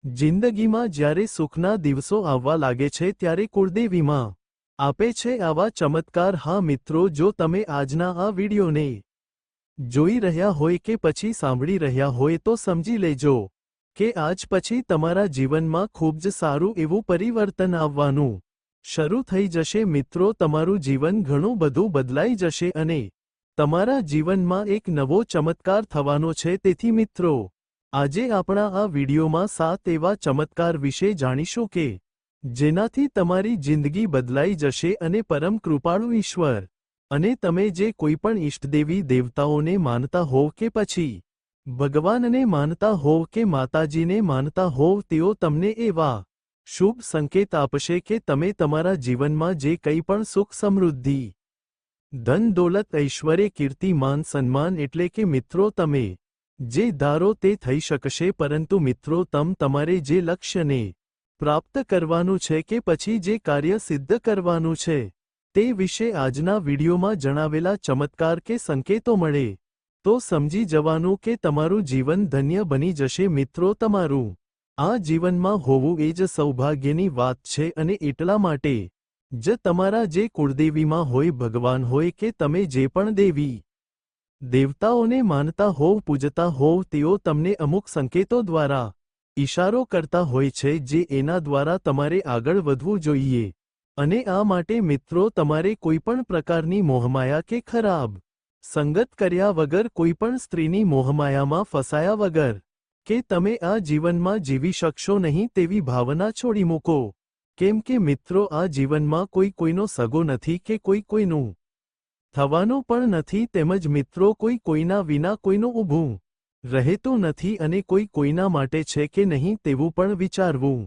જિંદગીમાં જ્યારે સુખના દિવસો આવવા લાગે છે ત્યારે કુળદેવીમાં આપે છે આવા ચમત્કાર। હા મિત્રો, જો તમે આજના આ વિડિયોને જોઈ રહ્યા હોય કે પછી સાંભળી રહ્યા હોય તો સમજી લેજો કે આજ પછી તમારા જીવનમાં ખૂબ જ સારું એવું પરિવર્તન આવવાનું શરૂ થઈ જશે। મિત્રો, તમારું જીવન ઘણું બધું બદલાઈ જશે અને તમારા જીવનમાં એક નવો ચમત્કાર થવાનો છે। તેથી મિત્રો, આજે આપણા આ વિડિયોમાં 7 એવા ચમત્કાર વિશે જાણીશું કે જેનાથી તમારી જિંદગી બદલાઈ જશે અને પરમ કૃપાળુ ઈશ્વર અને તમે જે કોઈ પણ ઈષ્ટદેવી દેવતાઓને માનતા હોવ કે પછી ભગવાનને માનતા હોવ કે માતાજીને માનતા હોવ, તેઓ તમને એવા શુભ સંકેત આપશે કે તમે તમારા જીવનમાં જે કંઈ પણ સુખ સમૃદ્ધિ, ધન દોલત, ઐશ્વર્ય, કીર્તિ, માન સન્માન એટલે કે મિત્રો તમે જે ધારો તે થઈ શકશે। પરંતુ મિત્રો, તમારે જે લક્ષ્યને પ્રાપ્ત કરવાનું છે કે પછી જે કાર્ય સિદ્ધ કરવાનું છે તે વિશે આજના વિડિયોમાં જણાવેલા ચમત્કાર કે સંકેતો મળે તો સમજી જવાનું કે તમારું જીવન ધન્ય બની જશે। મિત્રો, તમારું આ જીવનમાં હોવું એ જ સૌભાગ્યની વાત છે અને એટલા માટે જ તમારા જે કુળદેવીમાં હોય, ભગવાન હોય કે તમે જે પણ દેવી દેવતાઓને માનતા હોવ, પૂજતા હોવ, તેઓ તમને અમુક સંકેતો દ્વારા ઈશારો કરતા હોય છે જે એના દ્વારા તમારે આગળ વધવું જોઈએ। અને આ માટે મિત્રો, તમારે કોઈપણ પ્રકારની મોહમાયા કે ખરાબ સંગત કર્યા વગર, કોઈપણ સ્ત્રીની મોહમાયામાં ફસાયા વગર કે તમે આ જીવનમાં જીવી શકશો નહીં તેવી ભાવના છોડી મૂકો। કેમ કે મિત્રો, આ જીવનમાં કોઈ કોઈનો સગો નથી કે કોઈ કોઈનું થવાનું પણ નથી, તેમજ મિત્રો કોઈ કોઈના વિના કોઈનું ઊભું રહેતું નથી અને કોઈ કોઈના માટે છે કે નહીં તેવું પણ વિચારવું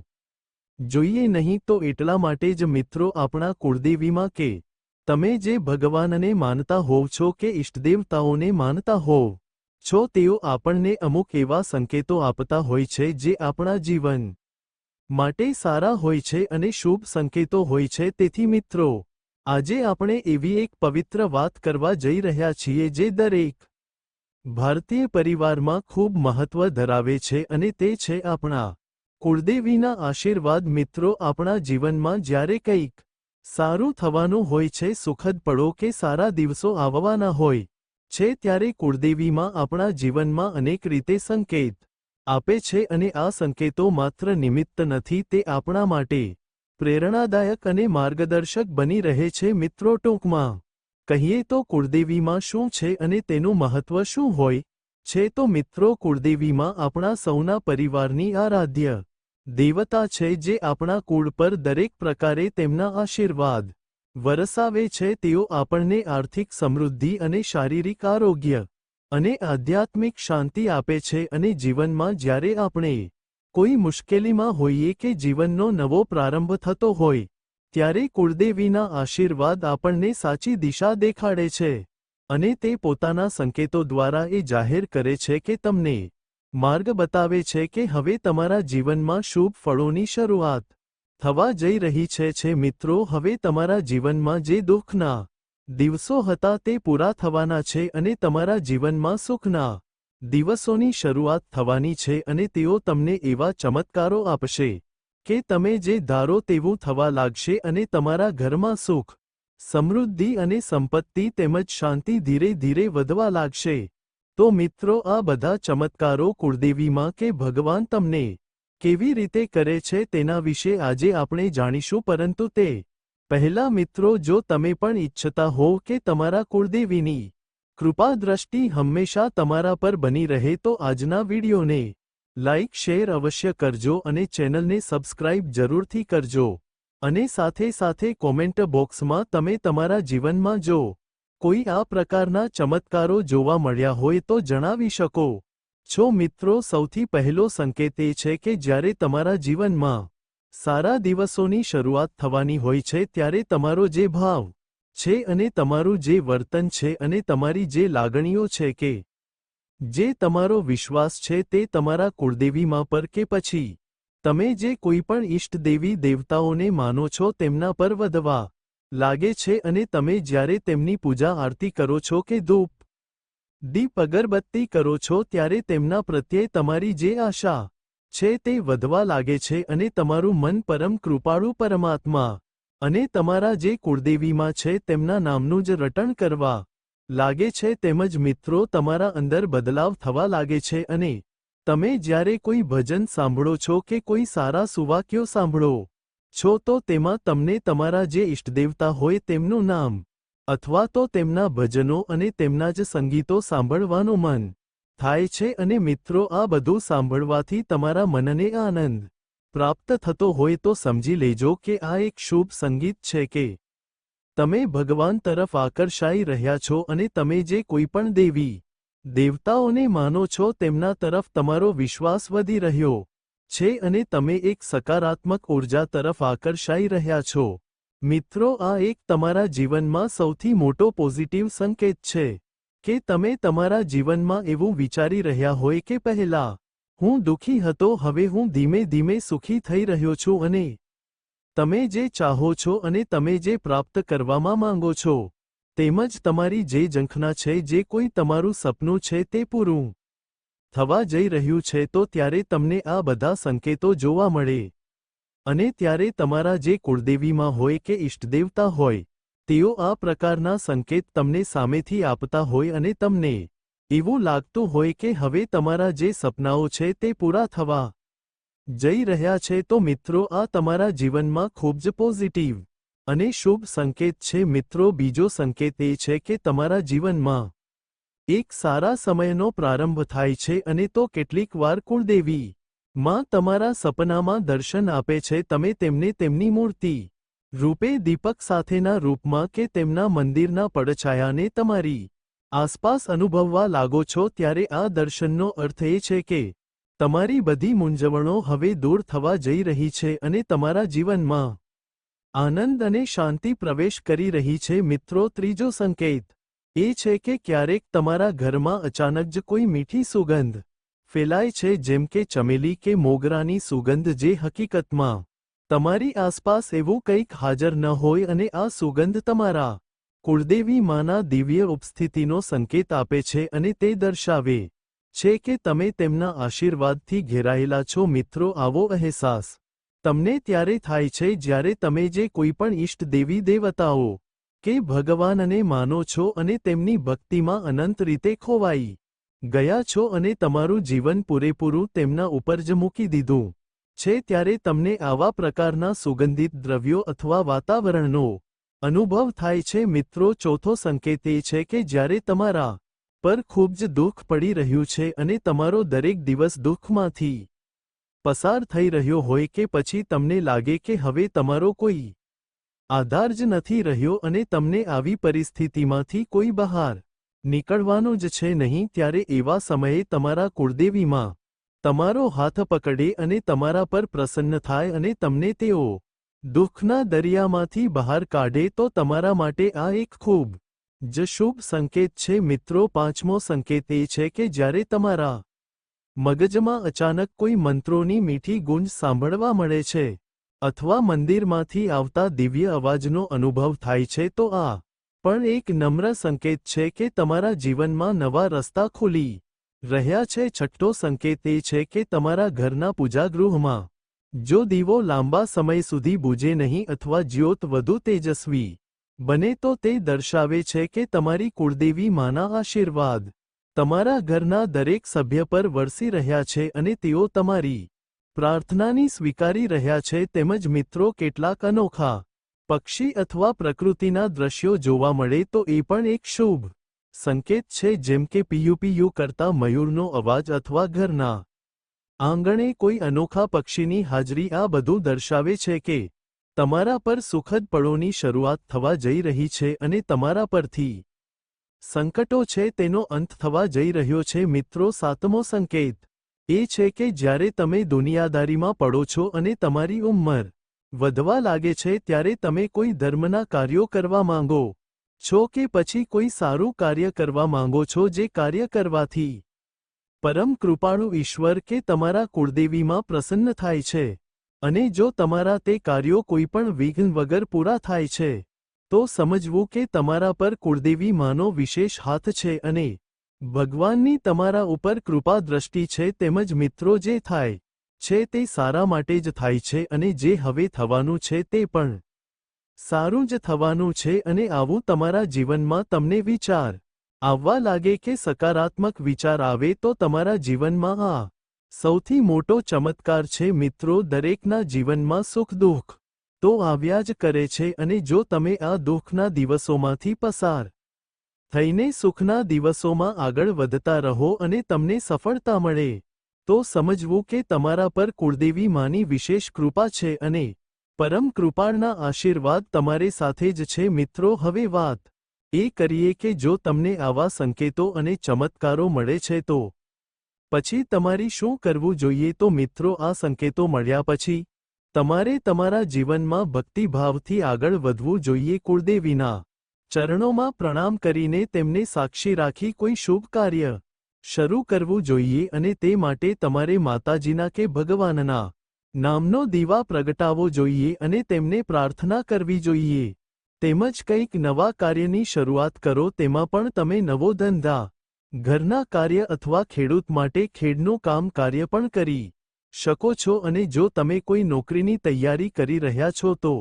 જોઈએ નહીં। તો એટલા માટે જ મિત્રો, આપણા કુળદેવીમાં કે તમે જે ભગવાનને માનતા હોવ છો કે ઈષ્ટદેવતાઓને માનતા હોવ છો, તેઓ આપણને અમુક એવા સંકેતો આપતા હોય છે જે આપણા જીવન માટે સારા હોય છે અને શુભ સંકેતો હોય છે। તેથી મિત્રો, આજે આપણે એવી એક પવિત્ર વાત કરવા જઈ રહ્યા છીએ જે દરેક ભારતીય પરિવારમાં ખૂબ મહત્વ ધરાવે છે અને તે છે આપણા કુળદેવીના આશીર્વાદ। મિત્રો, આપણા જીવનમાં જ્યારે કંઈક સારું થવાનું હોય છે, સુખદ પળો કે સારા દિવસો આવવાના હોય છે, ત્યારે કુળદેવીમાં આપણા જીવનમાં અનેક રીતે સંકેત આપે છે અને આ સંકેતો માત્ર નિમિત્ત નથી, તે આપણા માટે પ્રેરણાદાયક અને માર્ગદર્શક બની રહે છે। મિત્રો, ટૂંકમાં કહીએ તો કુળદેવીમાં શું છે અને તેનું મહત્વ શું હોય છે, તો મિત્રો, કુળદેવીમાં આપણા સૌના પરિવારની આરાધ્ય દેવતા છે જે આપણા કુળ પર દરેક પ્રકારે તેમના આશીર્વાદ વરસાવે છે। તેઓ આપણને આર્થિક સમૃદ્ધિ અને શારીરિક આરોગ્ય અને આધ્યાત્મિક શાંતિ આપે છે અને જીવનમાં જ્યારે આપણે કોઈ મુશ્કેલીમાં હોઈએ કે જીવનનો નવો પ્રારંભ થતો હોય ત્યારે કુળદેવીના આશીર્વાદ આપણને સાચી દિશા દેખાડે છે અને તે પોતાના સંકેતો દ્વારા એ જાહેર કરે છે કે તમને માર્ગ બતાવે છે કે હવે તમારા જીવનમાં શુભ ફળોની શરૂઆત થવા જઈ રહી છે। મિત્રો, હવે તમારા જીવનમાં જે દુઃખના દિવસો હતા તે પૂરા થવાના છે અને તમારા જીવનમાં સુખના દિવસોની શરૂઆત થવાની છે અને તેઓ તમને એવા ચમત્કારો આપશે કે તમે જે ધારો તેવું થવા લાગશે અને તમારા ઘરમાં સુખ, સમૃદ્ધિ અને સંપત્તિ તેમજ શાંતિ ધીરે ધીરે વધવા લાગશે। તો મિત્રો, આ બધા ચમત્કારો કુળદેવીમાં કે ભગવાન તમને કેવી રીતે કરે છે તેના વિશે આજે આપણે જાણીશું। પરંતુ તે પહેલા મિત્રો, જો તમે પણ ઈચ્છતા હોવ કે તમારા કુળદેવીની કૃપા દ્રષ્ટિ હંમેશા તમારા પર બની રહે તો આજના વિડિયોને લાઇક, શેર અવશ્ય કરજો અને ચેનલને સબસ્ક્રાઇબ જરૂરથી કરજો અને સાથે સાથે કોમેન્ટ બોક્સમાં તમે તમારા જીવનમાં જો કોઈ આ પ્રકારના ચમત્કારો જોવા મળ્યા હોય તો જણાવી શકો છો। મિત્રો, સૌથી પહેલો સંકેત એ છે કે જ્યારે તમારા જીવનમાં સારા દિવસોની શરૂઆત થવાની હોય છે ત્યારે તમારો જે ભાવ છે અને તમારું જે વર્તન છે અને તમારી જે લાગણીઓ છે કે જે તમારો વિશ્વાસ છે તે તમારા કુળદેવીમાં પર કે પછી તમે જે કોઈ પણ ઈષ્ટદેવી દેવતાઓને માનો છો તેમના પર વધવા લાગે છે અને તમે જ્યારે તેમની પૂજા આરતી કરો છો કે ધૂપ દીપ અગરબત્તી કરો છો ત્યારે તેમના પ્રત્યે તમારી જે આશા છે તે વધવા લાગે છે અને તમારું મન પરમ કૃપાળુ પરમાત્મા અને તમારા જે કુળદેવીમાં છે તેમના નામનું જ રટણ કરવા લાગે છે, તેમજ મિત્રો તમારા અંદર બદલાવ થવા લાગે છે અને તમે જ્યારે કોઈ ભજન સાંભળો છો કે કોઈ સારા સુવાક્યો સાંભળો છો તો તેમાં તમને તમારા જે ઇષ્ટદેવતા હોય તેમનું નામ અથવા તો તેમના ભજનો અને તેમના જ સંગીતો સાંભળવાનું મન થાય છે અને મિત્રો આ બધું સાંભળવાથી તમારા મનને આનંદ પ્રાપ્ત થતો હોય તો સમજી લેજો કે આ એક શુભ સંગીત છે કે તમે ભગવાન તરફ આકર્ષાઈ રહ્યા છો અને તમે જે કોઈ પણ દેવી દેવતાઓને માનો છો તેમના તરફ તમારો વિશ્વાસ વધી રહ્યો છે અને તમે એક સકારાત્મક ઊર્જા તરફ આકર્ષાઈ રહ્યા છો. મિત્રો, આ એક તમારા જીવનમાં સૌથી મોટો પોઝિટિવ સંકેત છે કે તમે તમારા જીવનમાં એવું વિચારી રહ્યા હોય કે પહેલા હું દુઃખી હતો, હવે હું ધીમે ધીમે સુખી થઈ રહ્યો છું અને તમે જે ચાહો છો અને તમે જે પ્રાપ્ત કરવામાં માંગો છો તેમજ તમારી જે ઝંખના છે, જે કોઈ તમારું સપનું છે તે પૂરું થવા જઈ રહ્યું છે, તો ત્યારે તમને આ બધા સંકેતો જોવા મળે અને ત્યારે તમારા જે કુળદેવીમાં હોય કે ઇષ્ટદેવતા હોય તેઓ આ પ્રકારના સંકેત તમને સામેથી આપતા હોય અને તમને એવું લાગતું હોય કે હવે તમારા જે સપનાઓ છે તે પૂરા થવા જઈ રહ્યા છે. તો મિત્રો, આ તમારા જીવનમાં ખૂબ જ પોઝિટિવ અને શુભ સંકેત છે. મિત્રો, બીજો સંકેત એ છે કે તમારા જીવનમાં એક સારા સમયનો પ્રારંભ થાય છે અને તો કેટલીક વાર કુળદેવી માં તમારા સપનામાં દર્શન આપે છે. તમે તેમને તેમની મૂર્તિ રૂપે દીપક સાથેના રૂપમાં કે તેમના મંદિરના પડછાયાને તમારી આસપાસ અનુભવવા લાગો છો. ત્યારે આ દર્શનનો અર્થ એ છે કે તમારી બધી મૂંઝવણો હવે દૂર થવા જઈ રહી છે અને તમારા જીવનમાં આનંદ અને શાંતિ પ્રવેશ કરી રહી છે. મિત્રો, ત્રીજો સંકેત એ છે કે ક્યારેક તમારા ઘરમાં અચાનક જ કોઈ મીઠી સુગંધ ફેલાય છે, જેમ કે ચમેલી કે મોગરાની સુગંધ, જે હકીકતમાં તમારી આસપાસ એવું કંઈક હાજર ન હોય અને આ સુગંધ તમારા કુળદેવી માના દિવ્ય ઉપસ્થિતિનો સંકેત આપે છે અને તે દર્શાવે છે કે તમે તેમના આશીર્વાદથી ઘેરાયેલા છો. મિત્રો, આવો અહેસાસ તમને ત્યારે થાય છે જ્યારે તમે જે કોઈ પણ ઇષ્ટ દેવી દેવતાઓ કે ભગવાનને માનો છો અને તેમની ભક્તિમાં અનંત રીતે ખોવાઈ ગયા છો અને તમારું જીવન પૂરેપૂરું તેમના ઉપર જ મૂકી દીધું છે, ત્યારે તમને આવા પ્રકારના સુગંધિત દ્રવ્યો અથવા વાતાવરણનો અનુભવ થાય છે. મિત્રો, ચોથો સંકેત એ છે કે જ્યારે તમારા પર ખૂબ જ દુઃખ પડી રહ્યું છે અને તમારો દરેક દિવસ દુઃખમાંથી પસાર થઈ રહ્યો હોય કે પછી તમને લાગે કે હવે તમારો કોઈ આધાર જ નથી રહ્યો અને તમને આવી પરિસ્થિતિમાંથી કોઈ બહાર નીકળવાનું જ છે નહીં, ત્યારે એવા સમયે તમારા કુળદેવીમાં તમારો હાથ પકડે અને તમારા પર પ્રસન્ન થાય અને તમને તેઓ દુઃખના દરિયામાંથી બહાર કાઢે તો તમારા માટે આ એક ખૂબ જ શુભ સંકેત છે. મિત્રો, પાંચમો સંકેત એ છે કે જ્યારે તમારા મગજમાં અચાનક કોઈ મંત્રોની મીઠી ગુંજ સાંભળવા મળે છે અથવા મંદિરમાંથી આવતા દિવ્ય અવાજનો અનુભવ થાય છે, તો આ પણ એક નમ્ર સંકેત છે કે તમારા જીવનમાં નવા રસ્તા ખુલી રહ્યા છે. છઠ્ઠો સંકેત એ છે કે તમારા ઘરના પૂજાગૃહમાં જો દીવો લાંબા સમય સુધી બુઝે નહીં અથવા જ્યોત વધુ તેજસ્વી બને તો તે દર્શાવે છે કે તમારી કુળદેવી માના આશીર્વાદ તમારા ઘરના દરેક સભ્ય પર વરસી રહ્યા છે અને તેઓ તમારી પ્રાર્થનાની સ્વીકારી રહ્યા છે. તેમજ મિત્રો, કેટલાક અનોખા પક્ષી અથવા પ્રકૃતિના દ્રશ્યો જોવા મળે તો એ પણ એક શુભ સંકેત છે, જેમ કે પિયુ કરતા મયુરનો અવાજ અથવા ઘરના આંગણે કોઈ અનોખા પક્ષીની હાજરી. આ બધું દર્શાવે છે કે તમારા પર સુખદ પળોની શરૂઆત થવા જઈ રહી છે અને તમારા પરથી સંકટો છે તેનો અંત થવા જઈ રહ્યો છે. મિત્રો, સાતમો સંકેત એ છે કે જ્યારે તમે દુનિયાદારીમાં પડો છો અને તમારી ઉંમર વધવા લાગે છે, ત્યારે તમે કોઈ ધર્મના કાર્યો કરવા માંગો છો કે પછી કોઈ સારું કાર્ય કરવા માંગો છો, જે કાર્ય કરવાથી પરમ કૃપાળુ ઈશ્વર કે તમારા કુળદેવીમાં પ્રસન્ન થાય છે અને જો તમારા તે કાર્યો કોઈપણ વિઘ્ન વગર પૂરા થાય છે તો સમજવું કે તમારા પર કુળદેવી માનો વિશેષ હાથ છે અને ભગવાનની તમારા ઉપર કૃપા દ્રષ્ટિ છે. તેમજ મિત્રો, જે થાય છે તે સારા માટે જ થાય છે અને જે હવે થવાનું છે તે પણ સારું જ થવાનું છે અને આવું તમારા જીવનમાં તમને વિચાર આવવા લાગે કે સકારાત્મક વિચાર આવે તો તમારા જીવનમાં આ સૌથી મોટો ચમત્કાર છે મિત્રો. દરેકના જીવનમાં સુખ દુઃખ તો આવ્યા જ કરે છે અને જો તમે આ દુઃખના દિવસોમાંથી પસાર થઈને સુખના દિવસોમાં આગળ વધતા રહો અને તમને સફળતા મળે તો સમજવું કે તમારા પર કુળદેવી માની વિશેષ કૃપા છે અને પરમ કૃપાળના આશીર્વાદ તમારી સાથે જ છે. મિત્રો, હવે વાત એ કરીએ કે જો તમને આવા સંકેતો અને ચમત્કારો મળે છે તો પછી તમારી શું કરવું જોઈએ. તો મિત્રો, આ સંકેતો મળ્યા પછી તમારે તમારા જીવનમાં ભક્તિભાવથી આગળ વધવું જોઈએ. કુળદેવીના ચરણોમાં પ્રણામ કરીને તેમને સાક્ષી રાખી કોઈ શુભ કાર્ય શરૂ કરવું જોઈએ અને તે માટે તમારે માતાજીના કે ભગવાનના નામનો દીવા પ્રગટાવવો જોઈએ અને તેમને પ્રાર્થના કરવી જોઈએ. તેમજ કંઈક નવા કાર્યની શરૂઆત કરો. તેમાં પણ તમે નવો ધંધા, ઘરના કાર્ય અથવા ખેડૂત માટે ખેડનું કામ કાર્ય પણ કરી શકો છો. અને જો તમે કોઈ નોકરીની તૈયારી કરી રહ્યા છો તો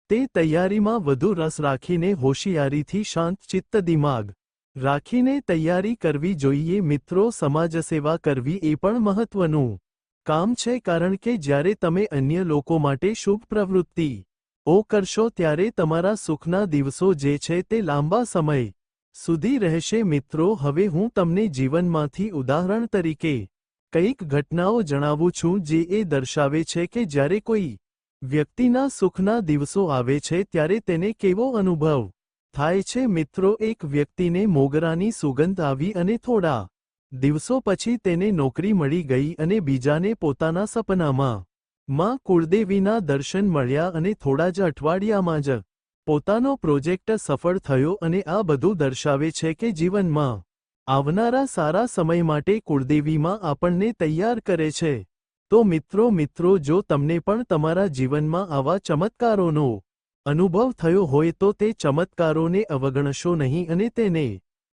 તે તૈયારીમાં વધુ રસ રાખીને હોશિયારીથી શાંત ચિત્ત દિમાગ રાખીને તૈયારી કરવી જોઈએ. મિત્રો, સમાજસેવા કરવી એ પણ મહત્વનું કામ છે કારણ કે જ્યારે તમે અન્ય લોકો માટે શુભ પ્રવૃત્તિઓ કરશો ત્યારે તમારા સુખના દિવસો જે છે તે લાંબા સમય સુધી રહેશે. મિત્રો, હવે હું તમને જીવનમાંથી ઉદાહરણ તરીકે કંઈક ઘટનાઓ જણાવું છું જે એ દર્શાવે છે કે જ્યારે કોઈ વ્યક્તિના સુખના દિવસો આવે છે ત્યારે તેને કેવો અનુભવ થાય છે. મિત્રો, એક વ્યક્તિને મોગરાની સુગંધ આવી અને થોડા દિવસો પછી તેને નોકરી મળી ગઈ અને બીજાને પોતાના સપનામાં માં કુળદેવીના દર્શન મળ્યા અને થોડા જ અઠવાડિયામાં જ પોતાનો પ્રોજેક્ટ સફળ થયો. અને આ બધું દર્શાવે છે કે જીવનમાં આવનારા સારા સમય માટે કુળદેવીમાં આપણને તૈયાર કરે છે. તો મિત્રો, જો તમને પણ તમારા જીવનમાં આવા ચમત્કારોનો અનુભવ થયો હોય તો તે ચમત્કારોને અવગણશો નહીં અને તેને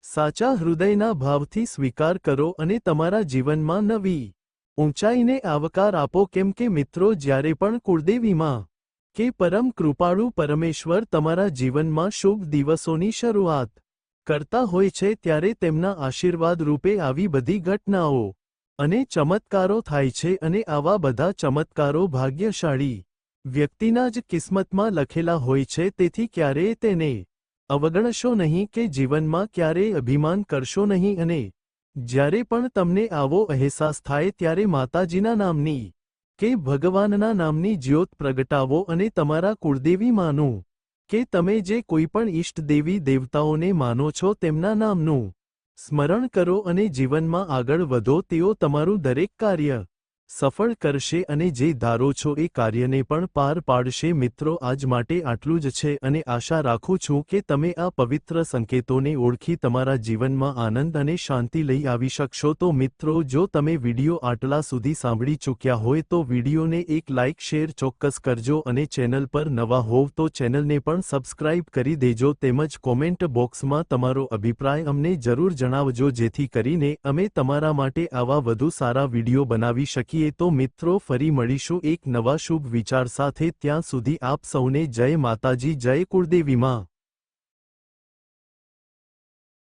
સાચા હૃદયના ભાવથી સ્વીકાર કરો અને તમારા જીવનમાં નવી ઊંચાઈને આવકાર આપો. કેમ કે મિત્રો, જ્યારે પણ કુળદેવીમાં કે પરમ કૃપાળુ પરમેશ્વર તમારા જીવનમાં શુભ દિવસોની શરૂઆત કરતા હોય છે ત્યારે તેમના આશીર્વાદ રૂપે આવી બધી ઘટનાઓ અને ચમત્કારો થાય છે. અને આવા બધા ચમત્કારો ભાગ્યશાળી વ્યક્તિના જ કિસ્મતમાં લખેલા હોય છે. તેથી ક્યારેય તેને અવગણશો નહીં કે જીવનમાં ક્યારેય અભિમાન કરશો નહીં. અને જ્યારે પણ તમને આવો અહેસાસ થાય ત્યારે માતાજીના નામની કે ભગવાનના નામની જ્યોત પ્રગટાવો અને તમારા કુળદેવી માનો કે તમે જે કોઈ પણ ઈષ્ટ દેવી દેવતાઓને માનો છો તેમના નામનું સ્મરણ કરો અને જીવનમાં આગળ વધો. તેઓ તમારું દરેક કાર્ય સફળ કરશે અને જે ધારો છો એ કાર્યને પણ પાર પાડશે. મિત્રો, આજ માટે આટલું જ છે અને આશા રાખું છું કે તમે આ પવિત્ર સંકેતોને ઓળખી તમારા જીવનમાં આનંદ અને શાંતિ લઈ આવી શકશો. તો મિત્રો, જો તમે વિડિયો આટલા સુધી સાંભળી ચૂક્યા હોય તો વિડિયોને એક લાઇક શેર ચોક્કસ કરજો અને ચેનલ પર નવા હોવ તો ચેનલને પણ સબસ્ક્રાઇબ કરી દેજો. તેમજ કોમેન્ટ બોક્સમાં તમારો અભિપ્રાય અમને જરૂર જણાવજો જેથી કરીને અમે તમારા માટે આવા વધુ સારા વિડિયો બનાવી શકીએ. તો મિત્રો, ફરી મળીશું એક નવા શુભ વિચાર સાથે. ત્યાં સુધી આપ સૌને જય માતાજી, જય કુળદેવી માં.